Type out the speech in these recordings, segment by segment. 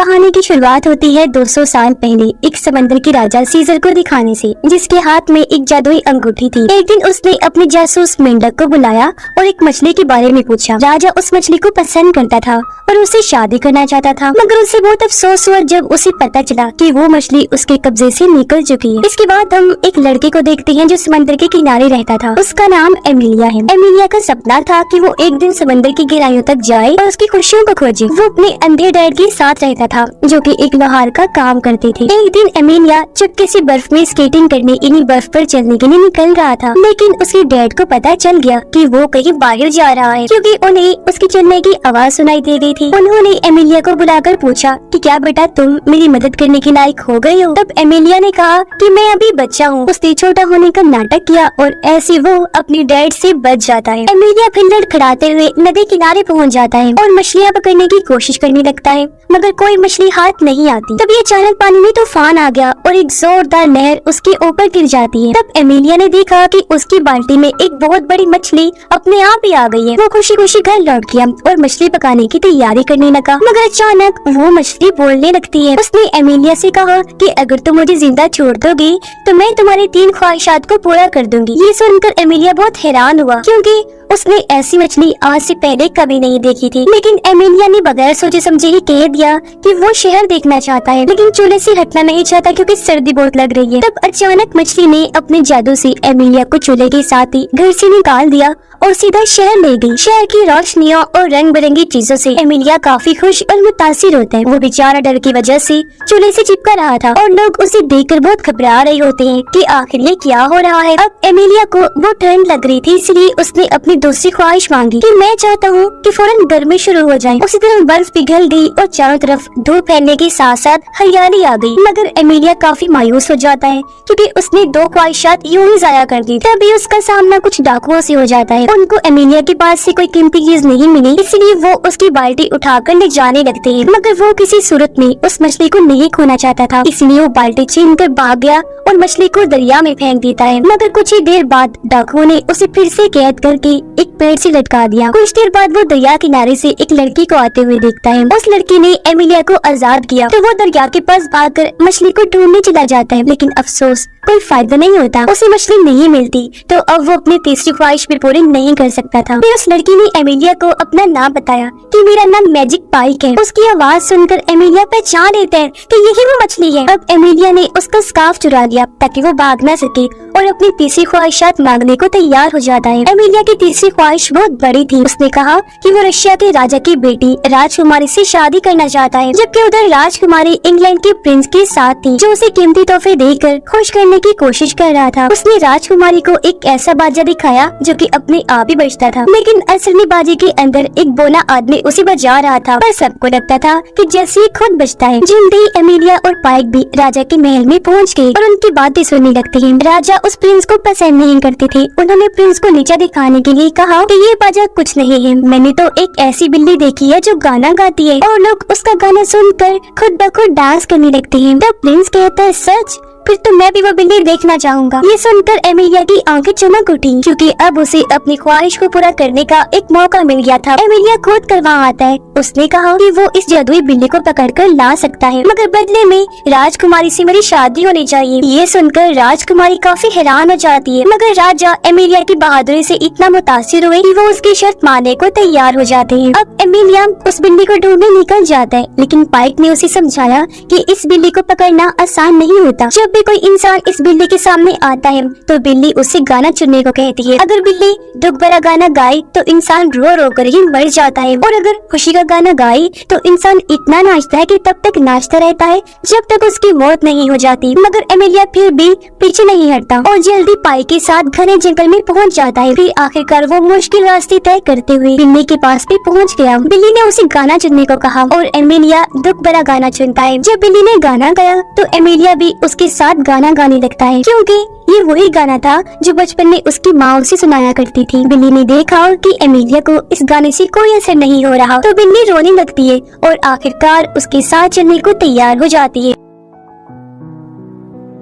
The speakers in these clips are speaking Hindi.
कहानी की शुरुआत होती है 200 साल पहले एक समंदर के राजा सीजर को दिखाने से, जिसके हाथ में एक जादुई अंगूठी थी। एक दिन उसने अपने जासूस मेंढक को बुलाया और एक मछली के बारे में पूछा। राजा उस मछली को पसंद करता था और उससे शादी करना चाहता था, मगर उसे बहुत अफसोस हुआ जब उसे पता चला कि वो मछली उसके कब्जे से निकल चुकी है। इसके बाद हम एक लड़के को देखते हैं जो समंदर के किनारे रहता था। उसका नाम एमिलिया है। एमिलिया का सपना था कि वो एक दिन समंदर की गहराइयों तक जाए और उसकी खुशियों को खोजे। वो अपने अंधे डैड के साथ रहता था जो कि एक लोहार का काम करते थे। एक दिन एमिलिया चुपके से बर्फ में स्केटिंग करने यानी बर्फ पर चलने के लिए निकल रहा था, लेकिन उसके डैड को पता चल गया कि वो कहीं बाहर जा रहा है, क्योंकि उन्हें उसके चलने की आवाज सुनाई दे गई थी। उन्होंने एमिलिया को बुलाकर पूछा कि क्या बेटा तुम मेरी मदद करने के लायक हो गए हो? तब एमिलिया ने कहा कि मैं अभी बच्चा हूँ। उसने छोटा होने का नाटक किया और ऐसे वो अपने डैड से बच जाता है। एमिलिया फिर लड़खड़ाते हुए नदी किनारे पहुँच जाता है और मछलियाँ पकड़ने की कोशिश करने लगता है, मगर कोई मछली हाथ नहीं आती। तभी अचानक पानी में तूफान आ गया और एक जोरदार लहर उसके ऊपर गिर जाती है। तब एमिलिया ने देखा कि उसकी बाल्टी में एक बहुत बड़ी मछली अपने आप ही आ गई है। वो खुशी खुशी घर लौट गया और मछली पकाने की तैयारी करने लगा, मगर अचानक वो मछली बोलने लगती है। उसने एमिलिया से कहा कि अगर तुम मुझे जिंदा छोड़ दोगी तो मैं तुम्हारी 3 ख्वाहिशात को पूरा कर दूंगी। ये सुनकर एमिलिया बहुत हैरान हुआ, क्योंकि उसने ऐसी मछली आज से पहले कभी नहीं देखी थी। लेकिन एमिलिया ने बगैर सोचे समझे ही कह दिया कि वो शहर देखना चाहता है, लेकिन चूल्हे से हटना नहीं चाहता क्योंकि सर्दी बहुत लग रही है। तब अचानक मछली ने अपने जादू से एमिलिया को चूल्हे के साथ ही घर से निकाल दिया और सीधा शहर ले गई। शहर की रोशनियों और रंग बिरंगी चीजों से एमिलिया काफी खुश और मुतासिर होता है। वो बेचारा डर की वजह से चूल्हे से चिपका रहा था और लोग उसे देखकर बहुत घबरा रहे होते हैं कि आखिर ये क्या हो रहा है। अब एमिलिया को वो ठंड लग रही थी, इसलिए उसने अपनी दूसरी ख्वाहिश मांगी कि मैं चाहता हूँ कि फौरन गर्मी शुरू हो जाए। उसी तरह बर्फ पिघल गई और चारों तरफ धूप फैलने के साथ साथ हरियाली आ गई, मगर एमिलिया काफी मायूस हो जाता है क्योंकि उसने 2 ख्वाहिशात यूं ही जाया कर दी। तभी उसका सामना कुछ डाकुओं से हो जाता है। उनको एमिलिया के पास से कोई कीमती चीज नहीं मिली, इसलिए वो उसकी बाल्टी उठाकर ले जाने लगते हैं, मगर वो किसी सूरत में उस मछली को नहीं खोना चाहता था, इसलिए वो बाल्टी छीनकर भाग गया और मछली को दरिया में फेंक देता है। मगर कुछ ही देर बाद डाकुओं ने उसे फिर से कैद करके एक पेड़ से लटका दिया। कुछ देर बाद वो दरिया किनारे से एक लड़की को आते हुए देखता है। उस लड़की ने एमिलिया को आजाद किया, तो वो दरिया के पास भागकर मछली को ढूंढने चला जाता है, लेकिन अफसोस कोई फायदा नहीं होता। उसे मछली नहीं मिलती, तो अब वो अपनी तीसरी ख्वाहिश भी पूरी नहीं कर सकता था। फिर उस लड़की ने एमिलिया को अपना नाम बताया कि मेरा नाम मैजिक पाइक है। उसकी आवाज सुनकर एमिलिया पहचान लेता है कि यही वो मछली है। अब एमिलिया ने उसका स्कार्फ चुरा लिया ताकि वो भाग न सके और अपनी तीसरी ख्वाहिशात मांगने को तैयार हो जाता है। एमिलिया की तीसरी ख्वाहिश बहुत बड़ी थी। उसने कहा कि वो रशिया के राजा की बेटी राजकुमारी से शादी करना चाहता है, जबकि उधर राजकुमारी इंग्लैंड के प्रिंस के साथ थी जो उसे कीमती तोहफे देकर खुश करने की कोशिश कर रहा था। उसने राजकुमारी को एक ऐसा बाजा दिखाया जो कि अपने आप ही बजता था, लेकिन असली बाजे के अंदर एक बोना आदमी उसे बजा रहा था, पर सबको लगता था कि जैसे खुद बजता है। जल्दी ही एमिलिया और पाइक भी राजा के महल में पहुंच गए और उनकी बातें सुनने लगते हैं। राजा उस प्रिंस को पसंद नहीं करते थे। उन्होंने प्रिंस को नीचा दिखाने के लिए कहा कि ये बाजा कुछ नहीं है, मैंने तो एक ऐसी बिल्ली देखी है जो गाना गाती है, और लोग उसका गाना सुनकर खुद ब खुद डांस करने लगते हैं। तब प्रिंस कहता है सच? फिर तो मैं भी वो बिल्ली देखना चाहूंगा। ये सुनकर एमिलिया की आंखें चमक उठी, क्योंकि अब उसे अपनी ख्वाहिश को पूरा करने का एक मौका मिल गया था। एमिलिया खुद कर वहाँ आता है। उसने कहा कि वो इस जादुई बिल्ली को पकड़कर ला सकता है, मगर बदले में राजकुमारी से मेरी शादी होनी चाहिए। ये सुनकर राजकुमारी काफी हैरान हो जाती है, मगर राजा एमिलिया की बहादुरी से इतना मुतासिर हुए कि वो उसकी शर्त मानने को तैयार हो जाते हैं। अब एमिलिया उस बिल्ली को ढूंढने निकल जाता है, लेकिन पाइक ने उसे समझाया कि इस बिल्ली को पकड़ना आसान नहीं होता। जब भी कोई इंसान इस बिल्ली के सामने आता है तो बिल्ली उससे गाना चुनने को कहती है। अगर बिल्ली दुख भरा गाना गाए तो इंसान रो रो कर ही मर जाता है, और अगर खुशी का गाना गाए तो इंसान इतना नाचता है कि तब तक नाचता रहता है जब तक उसकी मौत नहीं हो जाती। मगर एमिलिया फिर भी पीछे नहीं हटता और जल्दी पाई के साथ घने जंगल में पहुंच जाता है। फिर आखिरकार वो मुश्किल रास्ते तय करते हुए बिल्ली के पास भी पहुंच गया। बिल्ली ने उसे गाना चुनने को कहा और एमिलिया दुख भरा गाना चुनता है। जब बिल्ली ने गाना गाया तो एमिलिया भी उसके साथ गाना गाने लगता है, क्योंकि ये वही गाना था जो बचपन में उसकी माँ उसे सुनाया करती थी। बिल्ली ने देखा कि एमिलिया को इस गाने से कोई असर नहीं हो रहा, तो बिल्ली रोने लगती है और आखिरकार उसके साथ चलने को तैयार हो जाती है।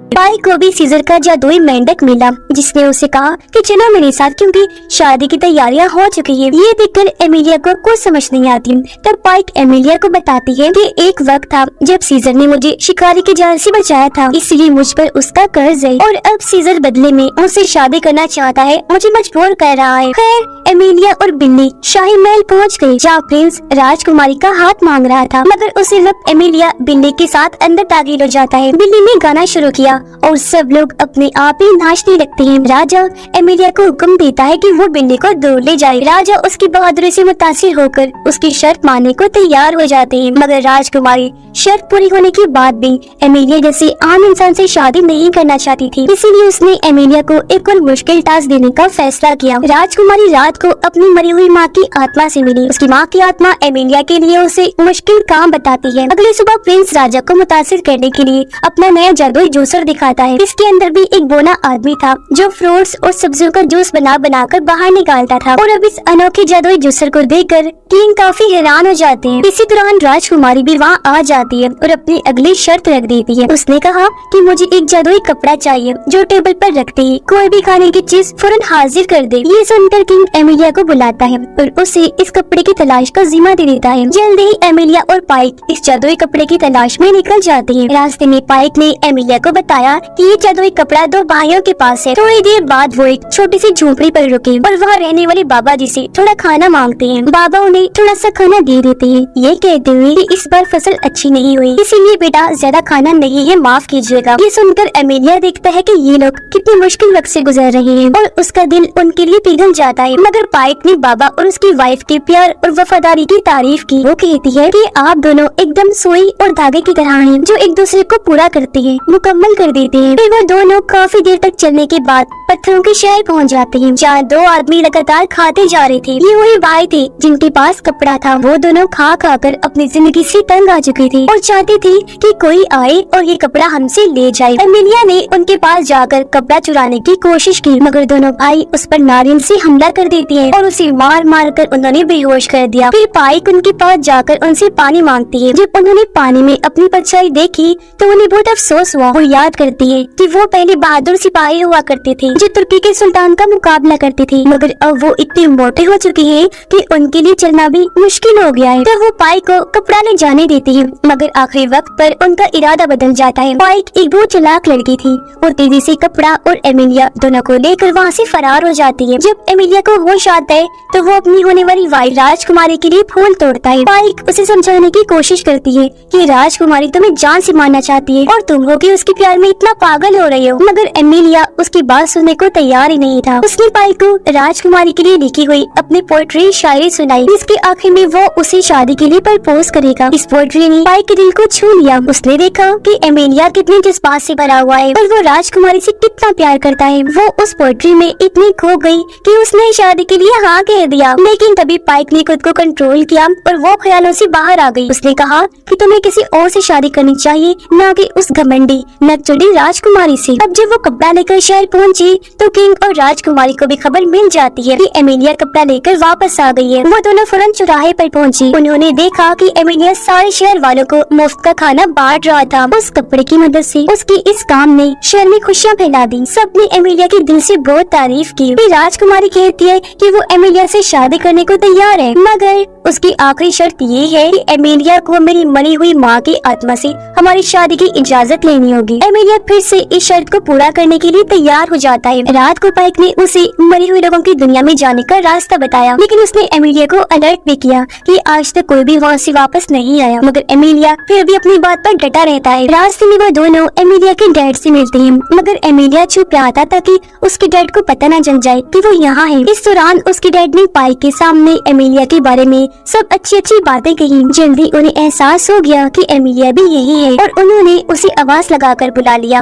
पाइक को भी सीजर का जादुई मेंढक मिला, जिसने उसे कहा कि चलो मेरे साथ, क्योंकि शादी की तैयारियां हो चुकी है। ये देखकर एमिलिया को कुछ समझ नहीं आती। तब पाइक एमिलिया को बताती है कि एक वक्त था जब सीजर ने मुझे शिकारी के जाल से बचाया था, इसलिए मुझ पर उसका कर्ज है और अब सीजर बदले में मुझसे शादी करना चाहता है, मुझे मजबूर कर रहा है। खैर एमिलिया और बिन्नी शाही महल पहुँच गयी, जहाँ प्रिंस राजकुमारी का हाथ मांग रहा था, मगर उसी वक्त एमिलिया बिल्ली के साथ अंदर दाखिल हो जाता है। बिल्ली ने गाना शुरू किया और सब लोग अपने आप ही नाचने लगते हैं। राजा एमिलिया को हुक्म देता है कि वो बिल्ली को दूर ले जाए। राजा उसकी बहादुरी से मुतासिर होकर उसकी शर्त मानने को तैयार हो जाते हैं, मगर राजकुमारी शर्त पूरी होने के बाद भी एमिलिया जैसे आम इंसान से शादी नहीं करना चाहती थी, इसीलिए उसने एमिलिया को एक और मुश्किल टास्क देने का फैसला किया। राजकुमारी रात को अपनी मरी हुई माँ की आत्मा से मिली। उसकी माँ की आत्मा एमिलिया के लिए उसे मुश्किल काम बताती है। अगली सुबह प्रिंस राजा को मुतासिर करने के लिए अपना नया जादुई जूसर दिखाता है। इसके अंदर भी एक बोना आदमी था जो फ्रूट्स और सब्जियों का जूस बना कर बाहर निकालता था, और अब इस अनोखे जादुई जूसर को देखकर किंग काफी हैरान हो जाते हैं। इसी दौरान राजकुमारी भी वहाँ आ जाती है और अपनी अगली शर्त रख देती है। उसने कहा कि मुझे एक जादुई कपड़ा चाहिए जो टेबल पर रखते ही कोई भी खाने की चीज फौरन हाजिर कर दे। ये सुनकर किंग एमिलिया को बुलाता है और उसे इस कपड़े की तलाश का जिम्मा दे देता है। जल्दी ही एमिलिया और पाइक इस जादुई कपड़े की तलाश में निकल जाते हैं। रास्ते में पाइक ने एमिलिया को बताया कि ये जादुई कपड़ा दो भाइयों के पास है। थोड़ी देर बाद वो एक छोटी सी झोपड़ी पर रुके और वहाँ रहने वाले बाबा जी से थोड़ा खाना मांगते हैं। बाबा उन्हें थोड़ा सा खाना दे देते हैं, ये कहते हुए कि इस बार फसल अच्छी नहीं हुई, इसीलिए बेटा ज्यादा खाना नहीं है, माफ कीजिएगा। ये सुनकर एमिलिया देखता है कि ये लोग कितने मुश्किल वक्त से गुजर रहे हैं और उसका दिल उनके लिए पिघल जाता है। मगर पाइक ने बाबा और उसकी वाइफ के प्यार और वफादारी की तारीफ की। वो कहती है कि आप दोनों एकदम सुई और धागे की तरह हैं, जो एक दूसरे को पूरा करते हैं, मुकम्मल कर देते हैं। फिर वो दोनों काफी देर तक चलने के बाद पत्थरों के शहर पहुंच जाते हैं, जहाँ दो आदमी लगातार खाते जा रहे थे। ये वही भाई थे जिनके पास कपड़ा था। वो दोनों खा कर अपनी जिंदगी से तंग आ चुके थे और चाहते थे कि कोई आए और ये कपड़ा हमसे ले जाए। एमिलिया ने उनके पास जाकर कपड़ा चुराने की कोशिश की, मगर दोनों भाई उस पर नारियल से हमला कर देते हैं और उसे मार कर उन्होंने बेहोश कर दिया। फिर पाइक उनके पास जाकर उनसे पानी मांगती है। जब उन्होंने पानी में अपनी परछाई देखी तो उन्हें बहुत अफसोस हुआ। वो याद करती है कि वो पहले बहादुर सिपाही हुआ करते थे जो तुर्की के सुल्तान का मुकाबला करते थे, मगर अब वो इतने मोटे हो चुके हैं कि उनके लिए चलना भी मुश्किल हो गया है। तो वो पाइक को कपड़ा ले जाने देती है, मगर आखिरी वक्त पर उनका इरादा बदल जाता है। पाइक एक बहुत चालाक लड़की थी और तेजी से कपड़ा और एमिलिया दोनों को लेकर वहाँ से फरार हो जाती है। जब एमिलिया को होश आता है तो वो अपनी होने वाली वाइफ राजकुमारी के लिए फूल तोड़ता है। पाइक उसे समझाने की कोशिश करती है कि राजकुमारी तुम्हें जान से मारना चाहती है और तुम हो कि उसके प्यार में इतना पागल हो रही हो, मगर एमिलिया उसकी बात सुनने को तैयार ही नहीं था। उसने पाइक को राजकुमारी के लिए लिखी हुई अपनी पोएट्री शायरी सुनाई, जिसके आखिर में वो उसे शादी के लिए प्रपोज करेगा। इस पोएट्री ने पाइक के दिल को छू लिया। उसने देखा कि एमिलिया कितनी जज्बात से भरा हुआ है और वो राजकुमारी से कितना प्यार करता है। वो उस पोएट्री में इतनी खो गई कि उसने शादी के लिए हाँ कह दिया। लेकिन तभी पाइक ने खुद को कंट्रोल किया और वो ख्यालों से बाहर आ गई। उसने कहा कि तुम्हें किसी और से शादी करनी चाहिए, न कि उस घमंडी नकचढ़ी राजकुमारी से। अब जब वो कपड़ा लेकर शहर पहुंची तो किंग और राजकुमारी को भी खबर मिल जाती है कि एमिलिया कपड़ा लेकर वापस आ गई है। वो दोनों फौरन चौराहे पर पहुंची। उन्होंने देखा कि एमिलिया सारे शहर वालों को मुफ्त का खाना बांट रहा था। उस कपड़े की मदद से उसकी इस काम ने शहर में खुशियाँ फैला दी। सबने एमिलिया के दिल से बहुत तारीफ की। फिर राजकुमारी कहती है कि वो एमिलिया से शादी करने को तैयार है, मगर उसकी आखिरी शर्त ये है कि एमिलिया को मेरी मरी हुई माँ की आत्मा से हमारी शादी की इजाजत लेनी होगी। एमिलिया फिर से इस शर्त को पूरा करने के लिए तैयार हो जाता है। रात को पाइक ने उसे मरी हुई लोगों की दुनिया में जाने का रास्ता बताया, लेकिन उसने एमिलिया को अलर्ट भी किया कि आज तक कोई भी वहाँ से वापस नहीं आया। मगर एमिलिया फिर भी अपनी बात पर डटा रहता है। रास्ते में वो दोनों एमिलिया के डैड से मिलते हैं, मगर एमिलिया छुप रहा था ताकि उसके डैड को पता न चल जाए कि वो यहाँ है। इस दौरान उसके डैड ने पाइक के सामने एमिलिया के बारे में सब अच्छी बातें कही। जल्दी उन्हें एहसास हो गया कि एमिलिया भी यही है और उन्होंने उसे आवाज लगाकर बुला लिया।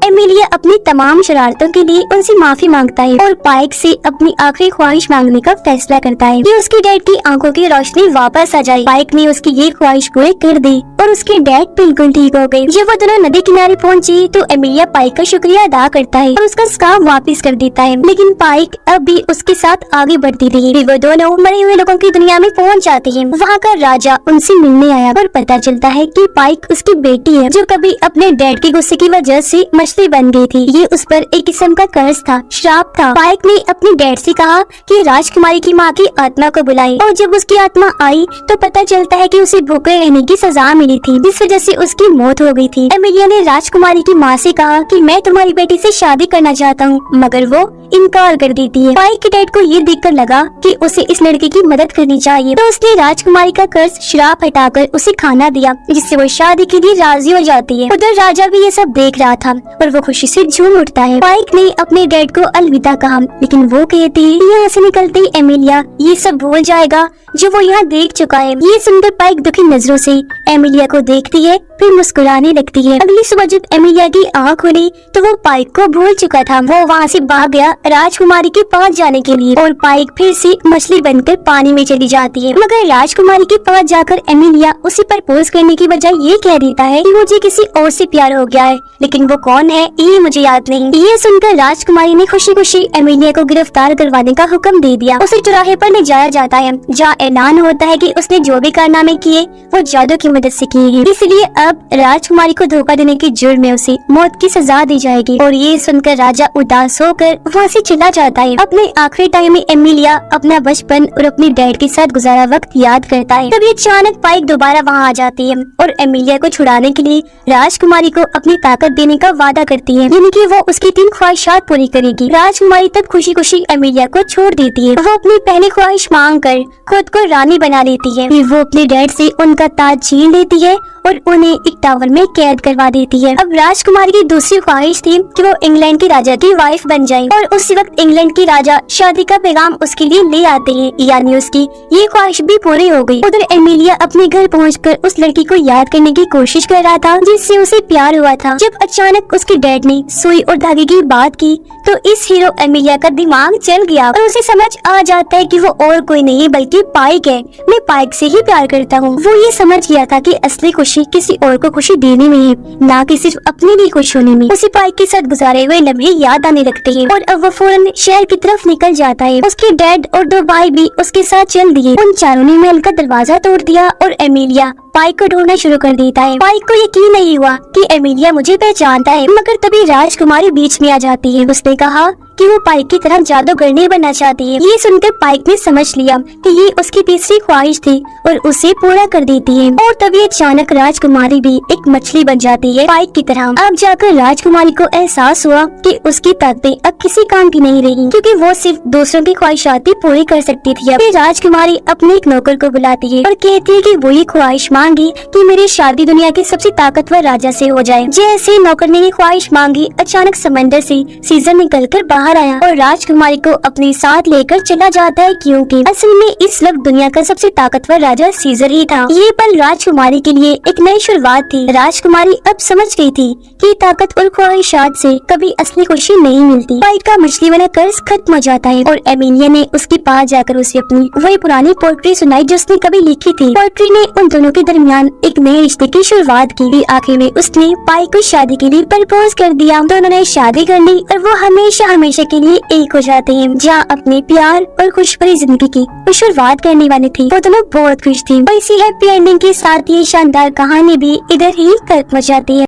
एमिलिया अपनी तमाम शरारतों के लिए उनसे माफी मांगता है और पाइक से अपनी आखिरी ख्वाहिश मांगने का फैसला करता है कि उसके डैड की आंखों की रोशनी वापस आ जाए। पाइक ने उसकी ये ख्वाहिश पूरी कर दी और उसके डैड बिल्कुल ठीक हो गए। जब वो दोनों नदी किनारे पहुंची तो एमिलिया पाइक का शुक्रिया अदा करता है और उसका स्कार्फ वापस कर देता है, लेकिन पाइक अब भी उसके साथ आगे बढ़ती रही। फिर वो दोनों मरे हुए लोगों की दुनिया में पहुंच जाते हैं। वहाँ का राजा उनसे मिलने आया और पता चलता है कि पाइक उसकी बेटी है जो कभी अपने डैड के गुस्से की वजह से मछली बन गई थी। ये उस पर एक किस्म का कर्ज था, श्राप था। पाइक ने अपने डैड से कहा कि राजकुमारी की माँ की आत्मा को बुलाए, और जब उसकी आत्मा आई तो पता चलता है कि उसे भूखे रहने की सजा मिली थी, जिस वजह से उसकी मौत हो गई थी। एमिलिया ने राजकुमारी की माँ से कहा कि मैं तुम्हारी बेटी से शादी करना चाहता हूँ, मगर वो इनकार कर देती है। पाइक के डैड को ये देखकर लगा कि उसे इस लड़के की मदद करनी चाहिए, तो उसने राजकुमारी का कर्ज श्राप हटाकर उसे खाना दिया, जिससे वो शादी के लिए राजी हो जाती है। उधर राजा भी ये सब देख रहा था और वो खुशी से झूम उठता है। पाइक ने अपने डैड को अलविदा कहा, लेकिन वो कहती है यहाँ से निकलते ही एमिलिया ये सब भूल जाएगा जो वो यहाँ देख चुका है। ये सुनकर पाइक दुखी नजरों से एमिलिया को देखती है, फिर मुस्कुराने लगती है। अगली सुबह जब एमिलिया की आँख खुली तो वो पाइक को भूल चुका था। वो वहाँ से भाग गया राजकुमारी के पास जाने के लिए, और पाइक फिर से मछली बनकर पानी में चली जाती है। मगर राजकुमारी के पास जाकर एमिलिया उसे प्रपोज करने की बजाय ये कह देता है कि मुझे किसी और से प्यार हो गया है, लेकिन वो कौन है ये मुझे याद नहीं। ये सुनकर राजकुमारी ने खुशी खुशी एमिलिया को गिरफ्तार करवाने का हुक्म दे दिया। उसे चौराहे पर ले जाया जाता है, जहाँ ऐलान होता है कि उसने जो भी कारनामे किए वो जादू की मदद से किए हैं, इसलिए अब राजकुमारी को धोखा देने के जुर्म में उसे मौत की सजा दी जाएगी। और ये सुनकर राजा उदास होकर वहाँ से चला जाता है। अपने आखिरी टाइम में एमिलिया अपना बचपन और अपने डैड के साथ गुजारा वक्त याद करता है। तभी अचानक पाइक दोबारा वहाँ आ जाती है और एमिलिया को छुड़ाने के लिए राजकुमारी को अपनी ताकत देने का वादा करती है, यानी कि वो उसकी 3 ख्वाहिशात पूरी करेगी। राजकुमारी तब खुशी खुशी एमिलिया को छोड़ देती है। वो अपनी पहली ख्वाहिश मांग कर खुद को रानी बना लेती है। फिर वो अपने डैड से उनका ताज छीन लेती है और उन्हें एक टावर में कैद करवा देती है। अब राजकुमारी की दूसरी ख्वाहिश थी कि वो इंग्लैंड के राजा की वाइफ बन जाए, और उसी वक्त इंग्लैंड के राजा शादी का पैगाम उसके लिए ले आते हैं, यानी उसकी ये ख्वाहिश भी पूरी हो गई। उधर एमिलिया अपने घर पहुंचकर उस लड़की को याद करने की कोशिश कर रहा था जिससे उसे प्यार हुआ था, जब अचानक उसके डैड ने सुई और धागे की बात की तो इस हीरो एमिलिया का दिमाग चल गया और उसे समझ आ जाता है कि वो और कोई नहीं बल्कि पाइक है। मैं पाइक से ही प्यार करता हूँ। वो ये समझ गया था कि असली खुशी किसी और को खुशी देने में है, ना कि सिर्फ अपने लिए खुश होने में। उसे पाइक के साथ गुजारे हुए लम्हे याद आने लगते हैं और अब वो फौरन शहर की तरफ निकल जाता है। उसके डैड और 2 भाई भी उसके साथ चल दिए। उन चारों ने महल का दरवाजा तोड़ दिया और एमिलिया पाइक को ढूंढना शुरू कर देता है। पाइक को यकीन नहीं हुआ कि एमिलिया मुझे पहचानता है, मगर तभी राजकुमारी बीच में आ जाती है। उसने कहा कि वो पाइक की तरह जादूगर नहीं बनना चाहती है। ये सुनकर पाइक ने समझ लिया कि ये उसकी तीसरी ख्वाहिश थी और उसे पूरा कर देती है। और तभी अचानक राजकुमारी भी एक मछली बन जाती है पाइक की तरह। अब जाकर राजकुमारी को एहसास हुआ कि उसकी ताकतें अब किसी काम की नहीं रही, क्योंकि वो सिर्फ दूसरों की ख्वाहिशात पूरी कर सकती थी। अब राजकुमारी अपने एक नौकर को बुलाती है और कहती है कि वो ये ख्वाहिश मांगी कि मेरी शादी दुनिया के सबसे ताकतवर राजा से हो जाए। जैसे नौकर ने ये ख्वाहिश मांगी, अचानक समंदर से सीजर निकल कर बाहर आया और राजकुमारी को अपने साथ लेकर चला जाता है, क्योंकि असल में इस वक्त दुनिया का सबसे ताकतवर राजा सीजर ही था। ये पल राजकुमारी के लिए एक नई शुरुआत थी। राजकुमारी अब समझ गई थी कि ताकत और ख्वाहिशात से कभी असली खुशी नहीं मिलती। पाइक का मछली बना कर्ज खत्म हो जाता है और एमिलिया ने उसके पास जाकर उसे अपनी वही पुरानी पोएट्री सुनाई जो उसने कभी लिखी थी। पोएट्री ने उन दोनों के दरमियान एक नए रिश्ते की शुरुआत की। आखिर में उसने पाइक को शादी के लिए प्रपोज कर दिया। दोनों ने शादी कर ली और वो हमेशा हमेशा के लिए एक हो जाते हैं। जहाँ अपने प्यार और खुश भरी जिंदगी की शुरुआत करने वाली थी, वो दोनों बहुत खुश थी। और इसी हैप्पी एंडिंग के साथ ये शानदार कहानी भी इधर ही खत्म हो जाती है।